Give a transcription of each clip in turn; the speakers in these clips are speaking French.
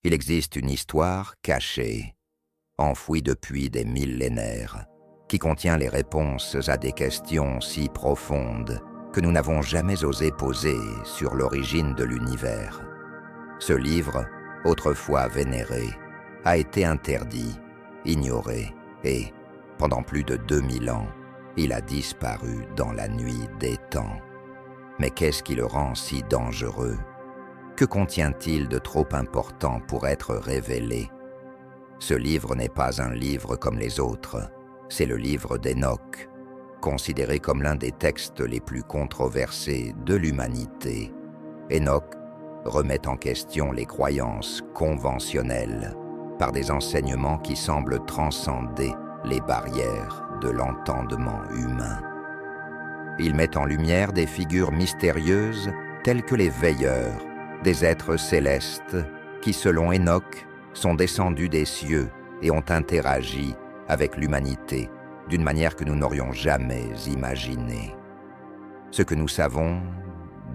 Il existe une histoire cachée, enfouie depuis des millénaires, qui contient les réponses à des questions si profondes que nous n'avons jamais osé poser sur l'origine de l'univers. Ce livre, autrefois vénéré, a été interdit, ignoré et, pendant plus de 2000 ans, il a disparu dans la nuit des temps. Mais qu'est-ce qui le rend si dangereux? Que contient-il de trop important pour être révélé? Ce livre n'est pas un livre comme les autres, c'est le livre d'Hénoch, considéré comme l'un des textes les plus controversés de l'humanité. Hénoch remet en question les croyances conventionnelles par des enseignements qui semblent transcender les barrières de l'entendement humain. Il met en lumière des figures mystérieuses telles que les veilleurs, des êtres célestes qui, selon Hénoch, sont descendus des cieux et ont interagi avec l'humanité d'une manière que nous n'aurions jamais imaginée. Ce que nous savons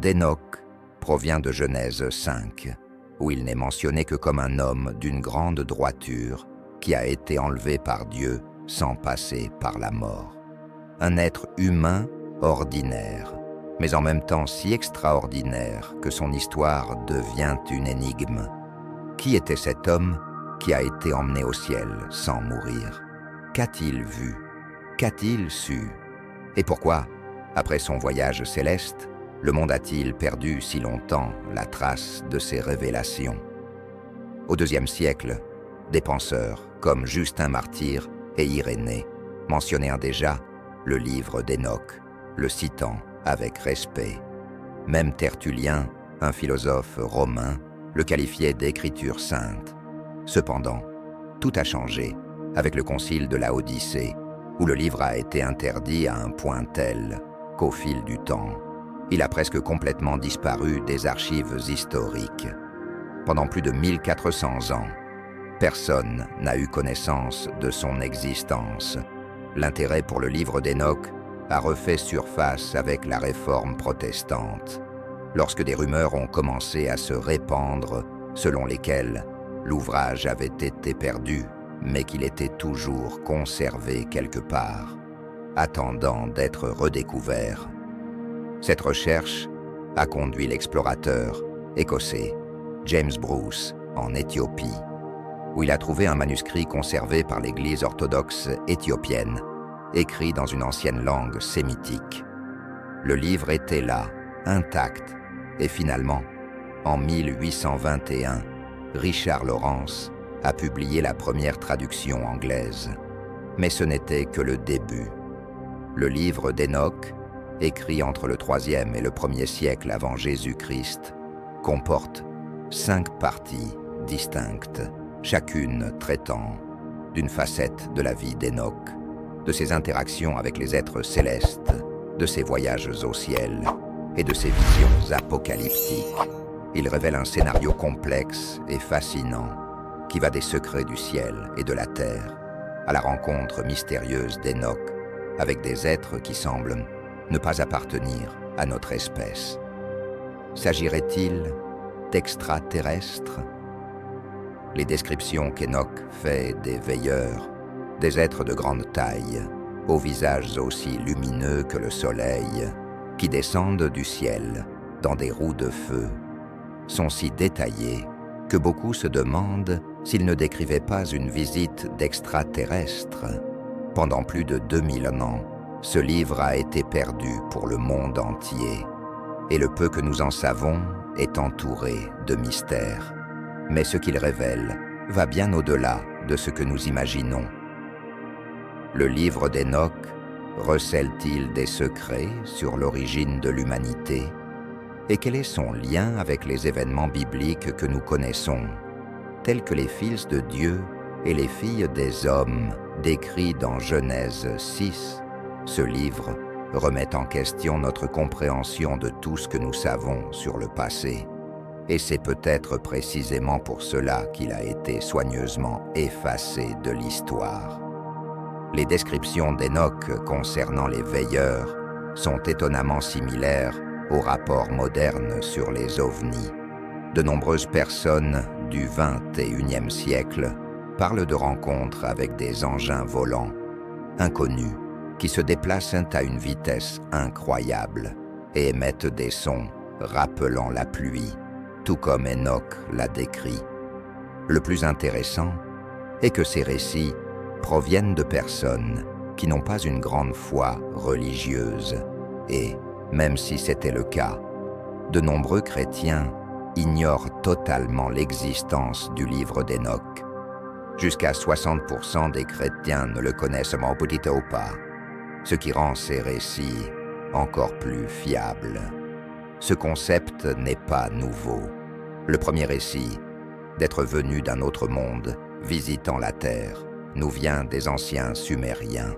d'Hénoch provient de Genèse 5, où il n'est mentionné que comme un homme d'une grande droiture qui a été enlevé par Dieu sans passer par la mort. Un être humain ordinaire, mais en même temps si extraordinaire que son histoire devient une énigme. Qui était cet homme qui a été emmené au ciel sans mourir? Qu'a-t-il vu? Qu'a-t-il su? Et pourquoi, après son voyage céleste, le monde a-t-il perdu si longtemps la trace de ses révélations? Au IIe siècle, des penseurs comme Justin Martyr et Irénée mentionnèrent déjà le livre d'Hénoch, le citant avec respect. Même Tertullien, un philosophe romain, le qualifiait d'écriture sainte. Cependant, tout a changé avec le concile de Laodicée, où le livre a été interdit à un point tel qu'au fil du temps, il a presque complètement disparu des archives historiques. Pendant plus de 1400 ans, personne n'a eu connaissance de son existence. L'intérêt pour le livre d'Hénoch a refait surface avec la réforme protestante, lorsque des rumeurs ont commencé à se répandre selon lesquelles l'ouvrage avait été perdu, mais qu'il était toujours conservé quelque part, attendant d'être redécouvert. Cette recherche a conduit l'explorateur écossais James Bruce en Éthiopie, où il a trouvé un manuscrit conservé par l'Église orthodoxe éthiopienne, écrit dans une ancienne langue sémitique. Le livre était là, intact, et finalement, en 1821, Richard Lawrence a publié la première traduction anglaise. Mais ce n'était que le début. Le livre d'Hénoch, écrit entre le IIIe et le 1er siècle avant Jésus-Christ, comporte 5 parties distinctes, chacune traitant d'une facette de la vie d'Hénoch, de ses interactions avec les êtres célestes, de ses voyages au ciel et de ses visions apocalyptiques. Il révèle un scénario complexe et fascinant qui va des secrets du ciel et de la terre à la rencontre mystérieuse d'Hénoch avec des êtres qui semblent ne pas appartenir à notre espèce. S'agirait-il d'extraterrestres? Les descriptions qu'Hénoch fait des veilleurs, des êtres de grande taille, aux visages aussi lumineux que le soleil, qui descendent du ciel dans des roues de feu, sont si détaillées que beaucoup se demandent s'il ne décrivait pas une visite d'extraterrestres. Pendant plus de 2000 ans, ce livre a été perdu pour le monde entier, et le peu que nous en savons est entouré de mystères. Mais ce qu'il révèle va bien au-delà de ce que nous imaginons. Le livre d'Hénoch recèle-t-il des secrets sur l'origine de l'humanité? Et quel est son lien avec les événements bibliques que nous connaissons, tels que les fils de Dieu et les filles des hommes décrits dans Genèse 6? Ce livre remet en question notre compréhension de tout ce que nous savons sur le passé. Et c'est peut-être précisément pour cela qu'il a été soigneusement effacé de l'histoire. Les descriptions d'Hénoch concernant les veilleurs sont étonnamment similaires aux rapports modernes sur les ovnis. De nombreuses personnes du XXIe siècle parlent de rencontres avec des engins volants, inconnus, qui se déplacent à une vitesse incroyable et émettent des sons rappelant la pluie, tout comme Enoch l'a décrit. Le plus intéressant est que ces récits proviennent de personnes qui n'ont pas une grande foi religieuse et, même si c'était le cas, de nombreux chrétiens ignorent totalement l'existence du livre d'Enoch. Jusqu'à 60% des chrétiens ne le connaissent plutôt pas, ce qui rend ces récits encore plus fiables. Ce concept n'est pas nouveau. Le premier récit, d'être venu d'un autre monde, visitant la Terre, nous vient des anciens Sumériens,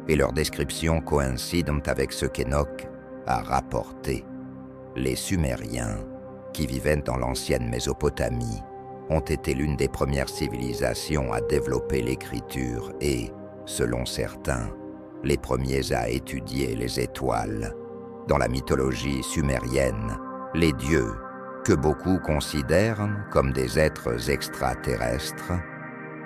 et leurs descriptions coïncident avec ce qu'Enoch a rapporté. Les Sumériens, qui vivaient dans l'ancienne Mésopotamie, ont été l'une des premières civilisations à développer l'écriture et, selon certains, les premiers à étudier les étoiles. Dans la mythologie sumérienne, les dieux, que beaucoup considèrent comme des êtres extraterrestres,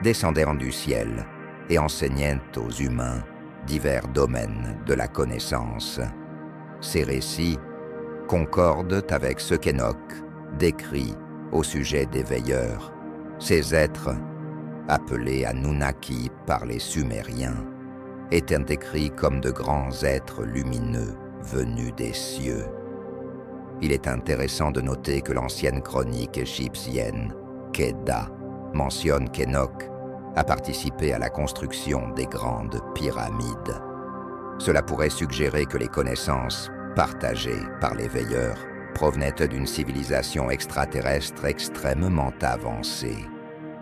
descendèrent du ciel et enseignaient aux humains divers domaines de la connaissance. Ces récits concordent avec ce qu'Enoch décrit au sujet des veilleurs, ces êtres, appelés Anunnaki par les Sumériens, étaient décrits comme de grands êtres lumineux venus des cieux. Il est intéressant de noter que l'ancienne chronique égyptienne, Keda, mentionne qu'Enoch a participé à la construction des grandes pyramides. Cela pourrait suggérer que les connaissances partagées par les veilleurs provenaient d'une civilisation extraterrestre extrêmement avancée,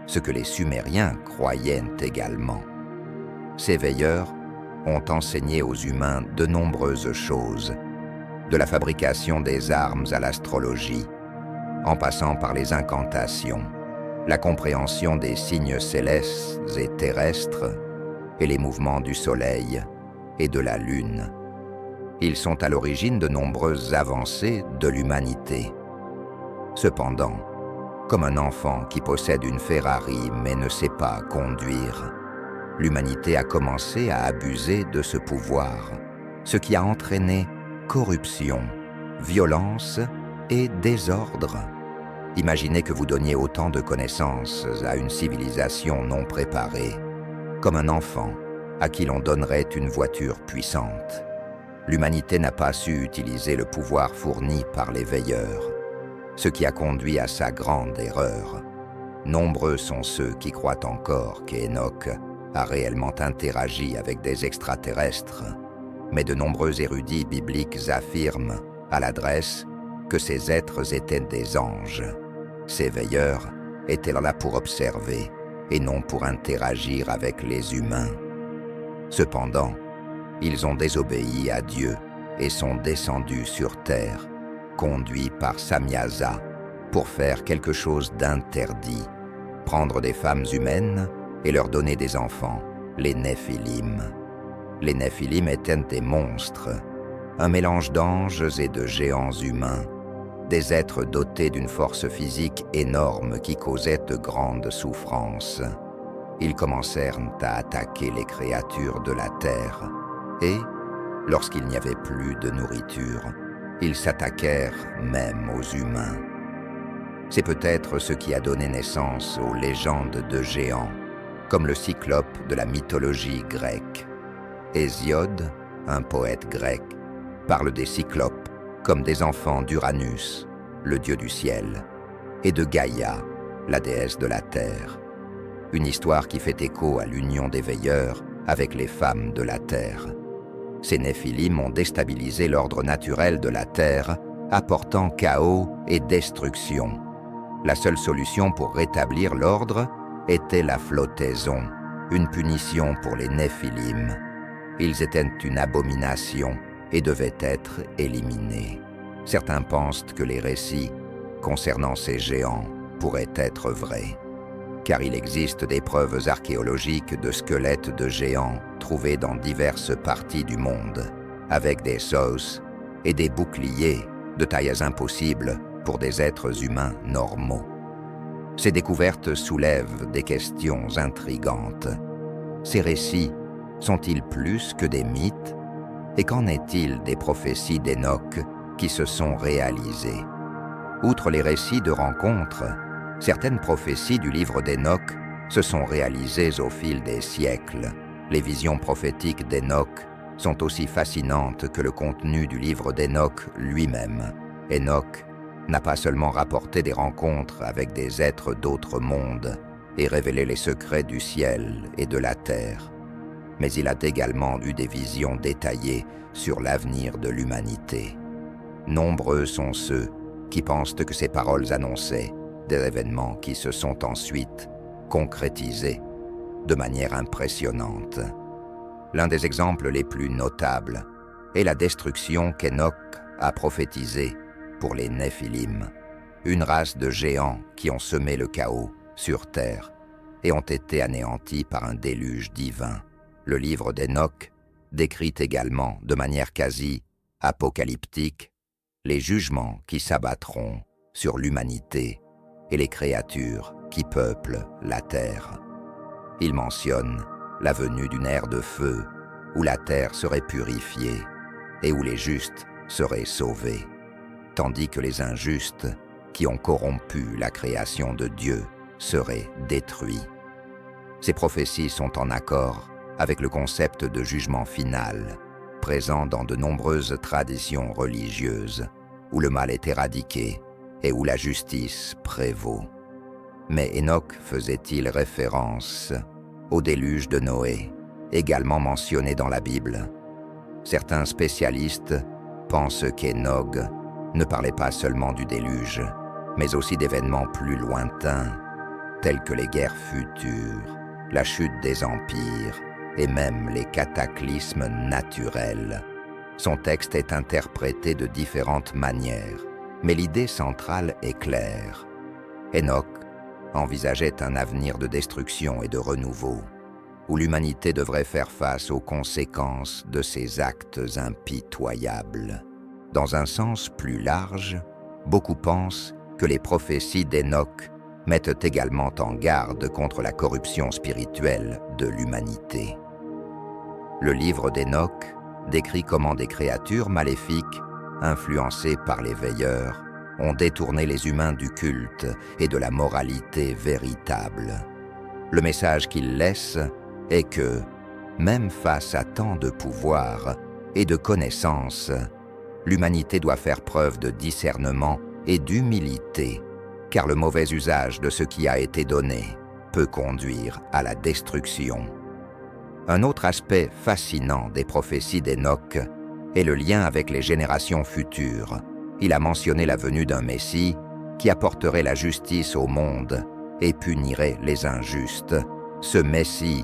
ce que les Sumériens croyaient également. Ces veilleurs ont enseigné aux humains de nombreuses choses, de la fabrication des armes à l'astrologie, en passant par les incantations, la compréhension des signes célestes et terrestres, et les mouvements du soleil et de la lune. Ils sont à l'origine de nombreuses avancées de l'humanité. Cependant, comme un enfant qui possède une Ferrari mais ne sait pas conduire, l'humanité a commencé à abuser de ce pouvoir, ce qui a entraîné corruption, violence et désordre. Imaginez que vous donniez autant de connaissances à une civilisation non préparée, comme un enfant à qui l'on donnerait une voiture puissante. L'humanité n'a pas su utiliser le pouvoir fourni par les veilleurs, ce qui a conduit à sa grande erreur. Nombreux sont ceux qui croient encore qu'Enoch a réellement interagi avec des extraterrestres, mais de nombreux érudits bibliques affirment, à l'adresse, que ces êtres étaient des anges. Ces veilleurs étaient là pour observer et non pour interagir avec les humains. Cependant, ils ont désobéi à Dieu et sont descendus sur terre, conduits par Samyaza, pour faire quelque chose d'interdit, prendre des femmes humaines et leur donner des enfants, les Néphilim. Les Néphilim étaient des monstres, un mélange d'anges et de géants humains, des êtres dotés d'une force physique énorme qui causait de grandes souffrances. Ils commencèrent à attaquer les créatures de la terre et, lorsqu'il n'y avait plus de nourriture, ils s'attaquèrent même aux humains. C'est peut-être ce qui a donné naissance aux légendes de géants, comme le Cyclope de la mythologie grecque. Hésiode, un poète grec, parle des cyclopes comme des enfants d'Uranus, le dieu du ciel, et de Gaïa, la déesse de la terre. Une histoire qui fait écho à l'union des veilleurs avec les femmes de la terre. Ces Néphilim ont déstabilisé l'ordre naturel de la terre, apportant chaos et destruction. La seule solution pour rétablir l'ordre était la flottaison, une punition pour les Néphilim. Ils étaient une abomination et devaient être éliminés. Certains pensent que les récits concernant ces géants pourraient être vrais, car il existe des preuves archéologiques de squelettes de géants trouvés dans diverses parties du monde, avec des os et des boucliers de tailles impossibles pour des êtres humains normaux. Ces découvertes soulèvent des questions intrigantes. Ces récits sont-ils plus que des mythes? Et qu'en est-il des prophéties d'Hénoch qui se sont réalisées? Outre les récits de rencontres, certaines prophéties du livre d'Hénoch se sont réalisées au fil des siècles. Les visions prophétiques d'Hénoch sont aussi fascinantes que le contenu du livre d'Hénoch lui-même. Hénoch n'a pas seulement rapporté des rencontres avec des êtres d'autres mondes et révélé les secrets du ciel et de la terre, mais il a également eu des visions détaillées sur l'avenir de l'humanité. Nombreux sont ceux qui pensent que ces paroles annonçaient des événements qui se sont ensuite concrétisés de manière impressionnante. L'un des exemples les plus notables est la destruction qu'Hénoch a prophétisée pour les Néphilim, une race de géants qui ont semé le chaos sur terre et ont été anéantis par un déluge divin. Le livre d'Hénoch décrit également de manière quasi apocalyptique les jugements qui s'abattront sur l'humanité et les créatures qui peuplent la terre. Il mentionne la venue d'une ère de feu où la terre serait purifiée et où les justes seraient sauvés, tandis que les injustes qui ont corrompu la création de Dieu seraient détruits. Ces prophéties sont en accord avec le concept de jugement final, présent dans de nombreuses traditions religieuses, où le mal est éradiqué et où la justice prévaut. Mais Hénoch faisait-il référence au déluge de Noé, également mentionné dans la Bible? Certains spécialistes pensent qu'Hénoch ne parlait pas seulement du déluge, mais aussi d'événements plus lointains, tels que les guerres futures, la chute des empires et même les cataclysmes naturels. Son texte est interprété de différentes manières, mais l'idée centrale est claire. Hénoch envisageait un avenir de destruction et de renouveau, où l'humanité devrait faire face aux conséquences de ses actes impitoyables. Dans un sens plus large, beaucoup pensent que les prophéties d'Hénoch mettent également en garde contre la corruption spirituelle de l'humanité. Le livre d'Hénoch décrit comment des créatures maléfiques, influencées par les veilleurs, ont détourné les humains du culte et de la moralité véritable. Le message qu'il laisse est que, même face à tant de pouvoir et de connaissances, l'humanité doit faire preuve de discernement et d'humilité, car le mauvais usage de ce qui a été donné peut conduire à la destruction. Un autre aspect fascinant des prophéties d'Hénoch est le lien avec les générations futures. Il a mentionné la venue d'un Messie qui apporterait la justice au monde et punirait les injustes. Ce Messie,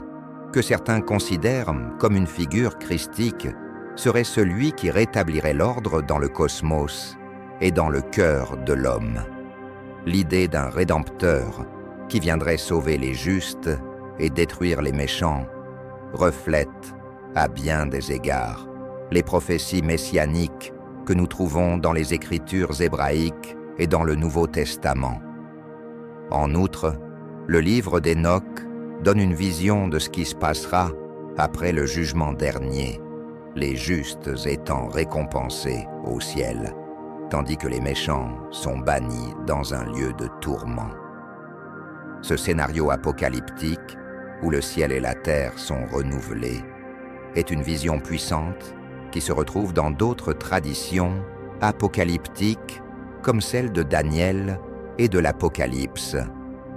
que certains considèrent comme une figure christique, serait celui qui rétablirait l'ordre dans le cosmos et dans le cœur de l'homme. L'idée d'un rédempteur qui viendrait sauver les justes et détruire les méchants reflète, à bien des égards, les prophéties messianiques que nous trouvons dans les Écritures hébraïques et dans le Nouveau Testament. En outre, le livre d'Hénoch donne une vision de ce qui se passera après le jugement dernier, les justes étant récompensés au ciel, tandis que les méchants sont bannis dans un lieu de tourment. Ce scénario apocalyptique, où le ciel et la terre sont renouvelés, est une vision puissante qui se retrouve dans d'autres traditions apocalyptiques comme celle de Daniel et de l'Apocalypse.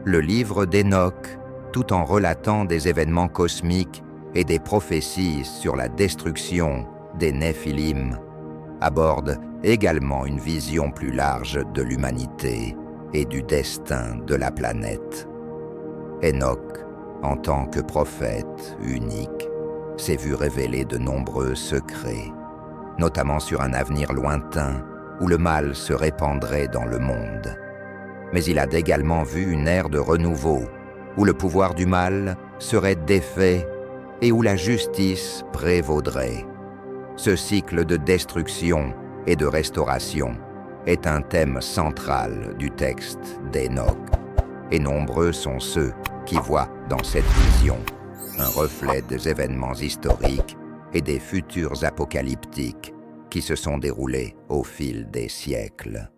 Le livre d'Hénoch, tout en relatant des événements cosmiques et des prophéties sur la destruction des Néphilim, aborde également une vision plus large de l'humanité et du destin de la planète. Hénoch, en tant que prophète unique, s'est vu révéler de nombreux secrets, notamment sur un avenir lointain où le mal se répandrait dans le monde. Mais il a également vu une ère de renouveau, où le pouvoir du mal serait défait et où la justice prévaudrait. Ce cycle de destruction et de restauration est un thème central du texte d'Hénoch. et nombreux sont ceux qui voient dans cette vision un reflet des événements historiques et des futurs apocalyptiques qui se sont déroulés au fil des siècles.